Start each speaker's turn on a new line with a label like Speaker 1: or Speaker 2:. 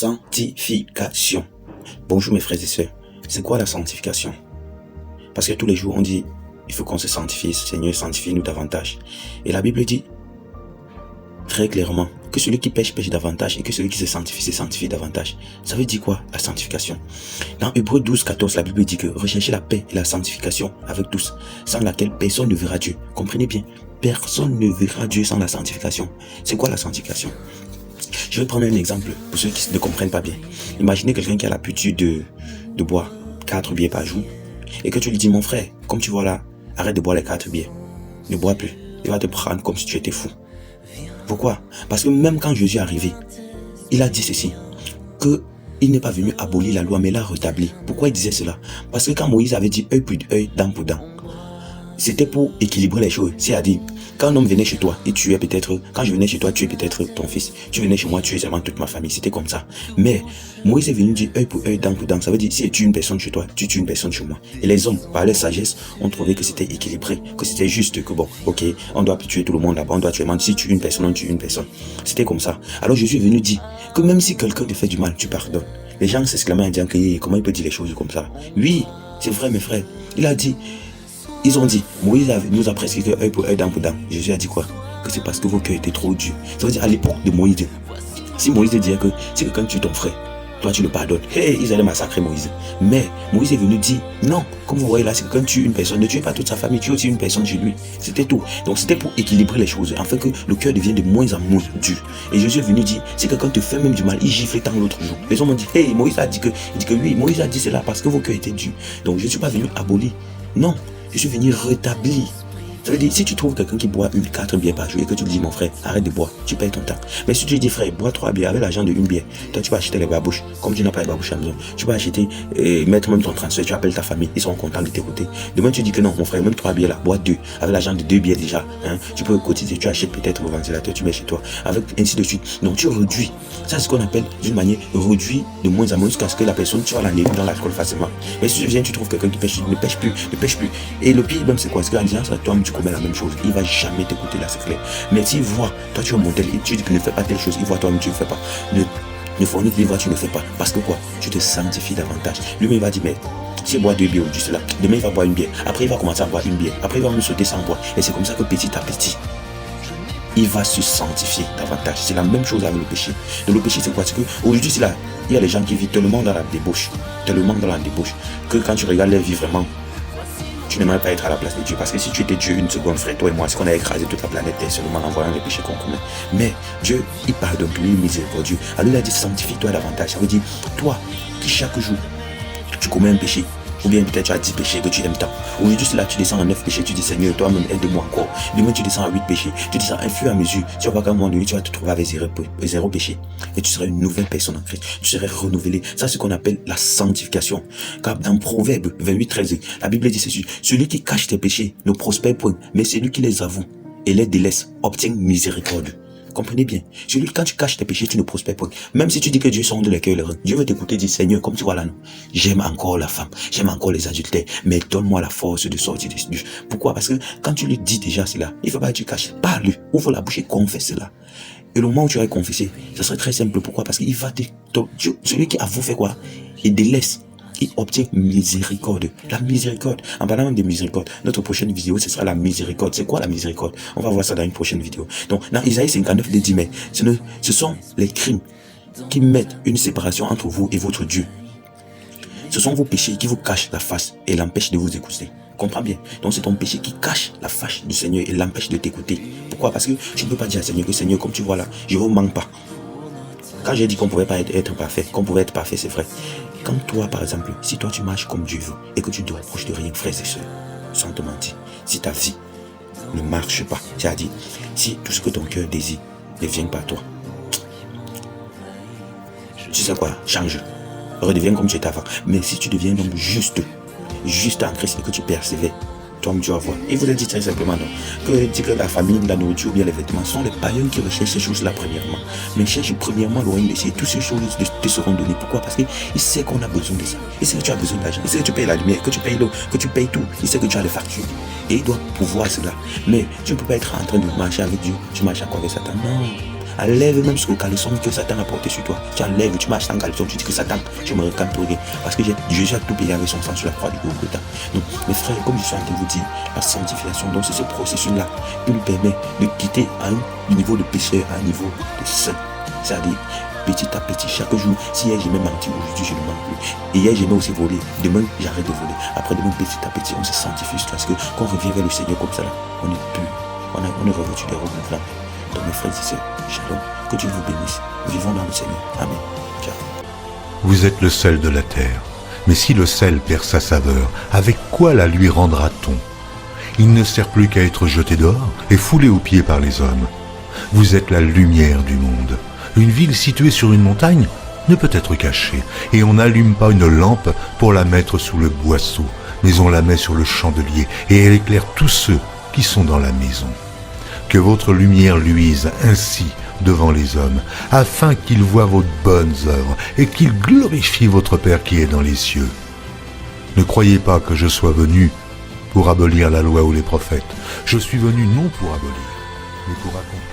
Speaker 1: sanctification. Bonjour mes frères et sœurs. C'est quoi la sanctification? Parce que tous les jours on dit, il faut qu'on se sanctifie, Seigneur, sanctifie-nous davantage. Et la Bible dit très clairement que celui qui pêche, pêche davantage, et que celui qui se sanctifie davantage. Ça veut dire quoi, la sanctification? Dans Hébreux 12, 14, la Bible dit que recherchez la paix et la sanctification avec tous, sans laquelle personne ne verra Dieu. Comprenez bien, personne ne verra Dieu sans la sanctification. C'est quoi la sanctification? Je vais prendre un exemple pour ceux qui ne comprennent pas bien. Imaginez quelqu'un qui a l'habitude de boire 4 bières par jour, et que tu lui dis, mon frère, comme tu vois là, arrête de boire les 4 bières. Ne bois plus. Il va te prendre comme si tu étais fou. Pourquoi? Parce que même quand Jésus est arrivé, il a dit ceci, que il n'est pas venu abolir la loi, mais l'a rétabli. Pourquoi il disait cela? Parce que quand Moïse avait dit œil pour œil, dent pour dent, c'était pour équilibrer les choses. C'est-à-dire, quand un homme venait chez toi, et tu es peut-être, quand je venais chez toi, tu es peut-être ton fils. Tu venais chez moi, tu es seulement toute ma famille. C'était comme ça. Mais Moïse est venu dire œil pour œil, dent pour dent. Ça veut dire, si tu tues une personne chez toi, tu tues une personne chez moi. Et les hommes, par leur sagesse, ont trouvé que c'était équilibré, que c'était juste, que bon, ok, on doit tuer tout le monde là-bas, on doit tuer. Si tu tues une personne, on tue une personne. C'était comme ça. Alors Jésus est venu dire que même si quelqu'un te fait du mal, tu pardonnes. Les gens s'exclamaient en disant que comment il peut dire les choses comme ça? Oui, c'est vrai mes frères. Il a dit, ils ont dit, Moïse nous a prescrit œil pour œil, dent pour dent. Jésus a dit quoi? Que c'est parce que vos cœurs étaient trop durs. Ça veut dire à l'époque de Moïse, si Moïse disait que si quelqu'un tue ton frère, toi tu le pardonnes, ils allaient massacrer Moïse. Mais Moïse est venu dire, non, comme vous voyez là, si quelqu'un tue une personne, ne tue pas toute sa famille, tue aussi une personne chez lui. C'était tout. Donc c'était pour équilibrer les choses, afin que le cœur devienne de moins en moins dur. Et Jésus est venu dire, si quelqu'un te fait même du mal, il gifle tant l'autre jour. Les hommes ont dit, Moïse a dit que oui, Moïse a dit cela parce que vos cœurs étaient durs. Donc je ne suis pas venu abolir. Non, je suis venu rétablir. Ça veut dire, si tu trouves quelqu'un qui boit 4 bières par jour et que tu lui dis, mon frère, arrête de boire, tu payes ton temps. Mais si tu lui dis, frère, bois 3 bières avec l'argent de 1 bière, toi tu vas acheter les babouches. Comme tu n'as pas les babouches à la maison, tu vas acheter et mettre même ton transfert, tu appelles ta famille, ils seront contents de t'écouter. Demain tu dis que non, mon frère, même 3 bières là, bois 2, avec l'argent de 2 bières déjà. Tu peux cotiser, tu achètes peut-être le ventilateur, tu mets chez toi, avec ainsi de suite. Donc tu réduis. Ça c'est ce qu'on appelle d'une manière réduit de moins en moins jusqu'à ce que la personne, tu vas la dans l'alcool facilement. Mais si tu viens, tu trouves quelqu'un qui pêche, ne pêche plus. Et le pire même c'est quoi? C'est qu'en disant ça, toi-même tu commets la même chose. Il va jamais t'écouter là, c'est clair. Mais s'il voit, toi tu es un modèle et tu dis que ne fais pas telle chose, il voit toi-même tu ne fais pas. Ne fournit il voit tu ne fais pas. Parce que quoi? Tu te sanctifies davantage. Lui-même il va dire, mais s'il boit 2 bières aujourd'hui, cela, demain il va boire 1 bière. Après il va commencer à boire 1 bière. Après il va me sauter sans boire. Et c'est comme ça que petit à petit, il va se sanctifier davantage. C'est la même chose avec le péché. Donc le péché c'est quoi? C'est que aujourd'hui c'est là, il y a des gens qui vivent tellement dans la débauche, que quand tu regardes leur vie vraiment, tu n'aimerais pas être à la place de Dieu. Parce que si tu étais Dieu une seconde, frère, toi et moi, c'est qu'on a écrasé toute la planète Terre seulement en voyant les péchés qu'on commet. Mais Dieu, il pardonne, lui, il est miséricordieux. Alors il a dit, sanctifie-toi davantage. Ça veut dire, toi, qui chaque jour, tu commets un péché, ou bien peut-être tu as 10 péchés que tu aimes tant. Aujourd'hui, c'est là tu descends en 9 péchés, tu dis Seigneur, toi-même aide-moi encore. Demain, tu descends à 8 péchés, tu descends à un fur et à mesure. Tu vas voir qu'à un moment donné, tu vas te trouver avec 0 péché. Et tu seras une nouvelle personne en Christ. Tu seras renouvelé. Ça, c'est ce qu'on appelle la sanctification. Car dans Proverbe 28, 13, la Bible dit ceci, celui qui cache tes péchés ne prospère point, mais celui qui les avoue et les délaisse obtient miséricorde. Comprenez bien. Quand tu caches tes péchés, tu ne prospères pas. Même si tu dis que Dieu sonde les cœurs, Dieu veut t'écouter, dire Seigneur, comme tu vois là, non, j'aime encore la femme, j'aime encore les adultères, mais donne-moi la force de sortir de ce. Pourquoi? Parce que quand tu lui dis déjà cela, il ne faut pas que tu caches. Parle, ouvre la bouche et confesse cela. Et le moment où tu vas confesser, ça serait très simple. Pourquoi? Parce qu'il va celui qui avoue fait quoi? Il délaisse. Il obtient miséricorde. La miséricorde. En parlant de miséricorde, notre prochaine vidéo, ce sera la miséricorde. C'est quoi la miséricorde? On va voir ça dans une prochaine vidéo. Donc, dans Isaïe 59, il dit, mais ce sont les crimes qui mettent une séparation entre vous et votre Dieu. Ce sont vos péchés qui vous cachent la face et l'empêchent de vous écouter. Comprends bien. Donc c'est ton péché qui cache la face du Seigneur et l'empêche de t'écouter. Pourquoi? Parce que tu ne peux pas dire à Seigneur que Seigneur, comme tu vois là, je ne vous manque pas. Quand j'ai dit qu'on ne pouvait pas être parfait, qu'on pouvait être parfait, c'est vrai. Quand toi, par exemple, si toi tu marches comme Dieu veut et que tu ne te rapproches de rien, frères et sœurs, sans te mentir, si ta vie ne marche pas, c'est-à-dire, si tout ce que ton cœur désire ne vient pas à toi, tu sais quoi, change, redeviens comme tu étais avant. Mais si tu deviens donc juste en Christ et que tu persévères, toi-même tu vas voir. Il vous a dit très simplement que la famille, la nourriture ou bien les vêtements sont les païens qui recherchent ces choses-là premièrement. Mais cherche premièrement loin de ces toutes ces choses te seront données. Pourquoi? Parce qu'il sait qu'on a besoin de ça. Il sait que tu as besoin d'argent. Il sait que tu payes la lumière, que tu payes l'eau, que tu payes tout. Il sait que tu as les factures. Et il doit pouvoir cela. Mais tu ne peux pas être en train de marcher avec Dieu. Tu marches à quoi avec Satan? Non. Enlève même ce caleçon que Satan a porté sur toi. Tu enlèves, tu marches sans caleçon, tu dis que Satan, je me réclame pour rien. Parce que Jésus a tout payé avec son sang sur la croix du Golgotha. Donc, mes frères, comme je suis en train de vous dire, la sanctification, donc c'est ce processus-là qui nous permet de quitter un niveau de pécheur à un niveau de saint. C'est-à-dire, petit à petit, chaque jour, si hier j'aimais mentir, aujourd'hui je ne mens plus. Et hier j'aimais aussi voler, demain j'arrête de voler. Après demain, petit à petit, on se sanctifie parce que quand on revient vers le Seigneur comme ça, là, on est pur, on est revêtu des robes enflammes. Donc mes frères et sœurs, shalom, que Dieu vous bénisse. Vivons dans le Seigneur. Amen. Ciao.
Speaker 2: Vous êtes le sel de la terre. Mais si le sel perd sa saveur, avec quoi la lui rendra-t-on? Il ne sert plus qu'à être jeté dehors et foulé aux pieds par les hommes. Vous êtes la lumière du monde. Une ville située sur une montagne ne peut être cachée, et on n'allume pas une lampe pour la mettre sous le boisseau, mais on la met sur le chandelier, et elle éclaire tous ceux qui sont dans la maison. Que votre lumière luise ainsi devant les hommes, afin qu'ils voient vos bonnes œuvres, et qu'ils glorifient votre Père qui est dans les cieux. Ne croyez pas que je sois venu pour abolir la loi ou les prophètes. Je suis venu non pour abolir, mais pour accomplir.